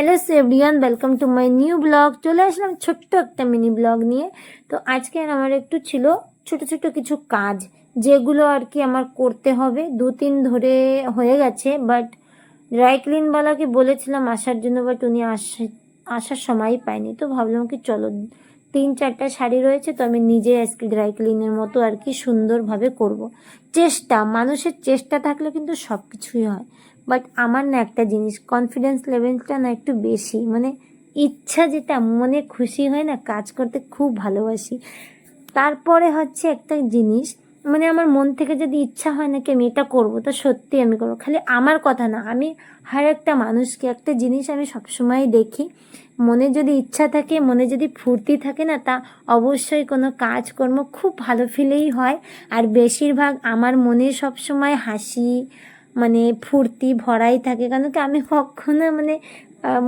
Hello everyone, welcome to my new blog. চলে আসলাম ছোট্ট একটা মিনি ব্লগ নিয়ে। তো আজকে আমার একটু ছিল ছোট ছোট কিছু কাজ, যেগুলো আর কি আমার করতে হবে। 2-3 ধরে হয়ে গেছে, বাট ড্রাই ক্লিনওয়ালাকে বলেছিলাম আসার জন্য, বাট উনি আসার সময়ই পাইনি। তো ভাবলাম কি চলো, 3-4টা শাড়ি রয়েছে, তো আমি নিজে আজকে ড্রাই ক্লিনের মতো আর কি সুন্দরভাবে করব। মানুষের চেষ্টা থাকলে কিন্তু সব কিছুই হয়। বাট আমার না একটা জিনিস, কনফিডেন্স লেভেলটা না একটু বেশি, মানে ইচ্ছা যেটা মনে খুশি হয় না, কাজ করতে খুব ভালোবাসি। তারপরে হচ্ছে একটা জিনিস, মানে আমার মন থেকে যদি ইচ্ছা হয় না কি আমি এটা করবো, তো সত্যি আমি করবো। খালি আমার কথা না, আমি হর একটা মানুষকে একটা জিনিস আমি সবসময় দেখি, মনে যদি ইচ্ছা থাকে, মনে যদি ফুর্তি থাকে না, তা অবশ্যই কোনো কাজকর্ম খুব ভালো ফিলেই হয়। আর বেশিরভাগ আমার মনে সবসময় হাসি, মানে ফুর্তি ভরাই থাকে। কেন কি আমি কখনো মানে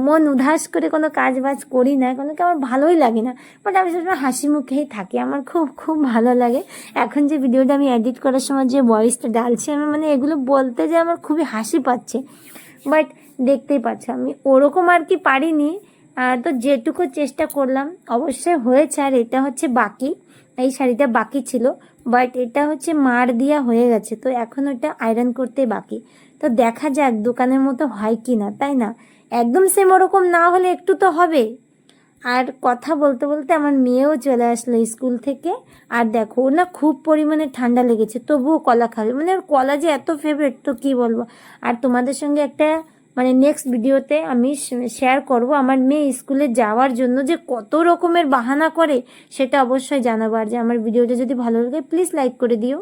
মন উদাস করে কোনো কাজ বাজ করি না, কেন কি আমার ভালোই লাগে না। বাট আমি সবসময় হাসি মুখেই থাকি, আমার খুব খুব ভালো লাগে। এখন যে ভিডিওটা আমি এডিট করার সময় যে ভয়েসটা ডালছি, আমার মানে এগুলো বলতে যে আমার খুবই হাসি পাচ্ছে। বাট দেখতেই পাচ্ছ আমি ওরকম আর কি পারিনি। তো যেটুকু চেষ্টা করলাম অবশ্যই হয়েছে। আর এটা হচ্ছে বাকি, এই শাড়িটা বাকি ছিল, বাট এটা হচ্ছে মার দিয়া হয়ে গেছে। তো এখন ওটা আয়রন করতে বাকি। তো দেখা যাক দোকানের মতো হয় কি না, তাই না? একদম সেম ওরকম না হলে একটু তো হবে। আর কথা বলতে বলতে আমার মেয়েও চলে আসলো স্কুল থেকে। আর দেখো, ওর না খুব পরিমাণে ঠান্ডা লেগেছে, তবুও কলা খাবে। মানে ওর কলা যে এত ফেভারিট, তো কী বলবো। আর তোমাদের সঙ্গে একটা মানে নেক্সট ভিডিওতে আমি শেয়ার করব আমার মেয়ে স্কুলে যাওয়ার জন্য যে কত রকমের বাহানা করে, সেটা অবশ্যই জানাবো। আর যে আমার ভিডিওটা যদি ভালো লাগে প্লিজ লাইক করে দিও।